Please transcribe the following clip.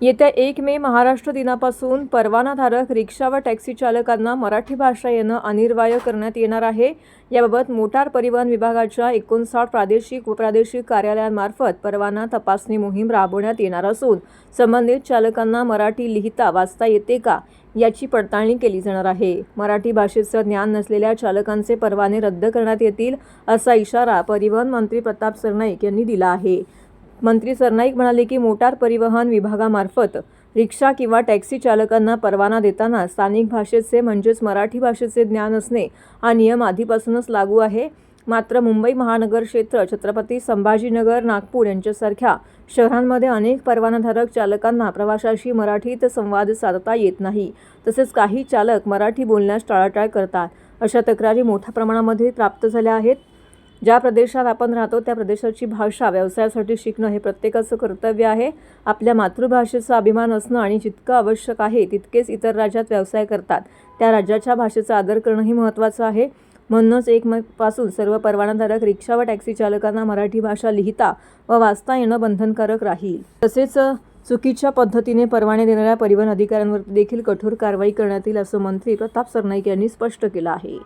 येत्या 1 मे महाराष्ट्र दिनापासून परवानाधारक रिक्षा व टॅक्सी चालकांना मराठी भाषा येणं अनिवार्य करण्यात येणार आहे। याबाबत मोटार परिवहन विभागाच्या 59 प्रादेशिक व प्रादेशिक कार्यालयांमार्फत परवाना तपासणी मोहीम राबवण्यात येणार असून संबंधित चालकांना मराठी लिहिता वाचता येते का याची पडताळणी केली जाणार आहे। मराठी भाषेचं ज्ञान नसलेल्या चालकांचे परवाने रद्द करण्यात येतील असा इशारा परिवहन मंत्री प्रताप सरनाईक यांनी दिला आहे। मंत्री सरनाईक म्हणाले की मोटार परिवहन विभागामार्फत रिक्षा किंवा टॅक्सी चालकांना परवाना देताना स्थानिक भाषेचे म्हणजेच मराठी भाषेचे ज्ञान असणे हा नियम आधीपासूनच लागू आहे। मात्र मुंबई महानगर क्षेत्र, छत्रपती संभाजीनगर, नागपूर यांच्यासारख्या शहरांमध्ये अनेक परवानाधारक चालकांना प्रवाशाशी मराठीत संवाद साधता येत नाही। तसेच काही चालक मराठी बोलण्यास टाळाटाळ करतात। अशा तक्रारी मोठ्या प्रमाणामध्ये प्राप्त झाल्या आहेत। ज्या प्रदेशात आपण राहतो त्या प्रदेशाची भाषा व्यवसायासाठी शिकणं हे प्रत्येकाचं कर्तव्य आहे। आपल्या मातृभाषेचा अभिमान असणं आणि जितकं आवश्यक आहे तितकेच इतर राज्यात व्यवसाय करतात त्या राज्याच्या भाषेचा आदर करणंही महत्त्वाचं आहे। म्हणूनच 1 मे पासून सर्व परवानाधारक रिक्षा व टॅक्सी चालकांना मराठी भाषा लिहिता व वाचता येणं बंधनकारक राहील। तसेच चुकीच्या पद्धतीने परवाने देणाऱ्या परिवहन अधिकाऱ्यांवर देखील कठोर कारवाई करण्यात येईल असं मंत्री प्रताप सरनाईक यांनी स्पष्ट केलं आहे।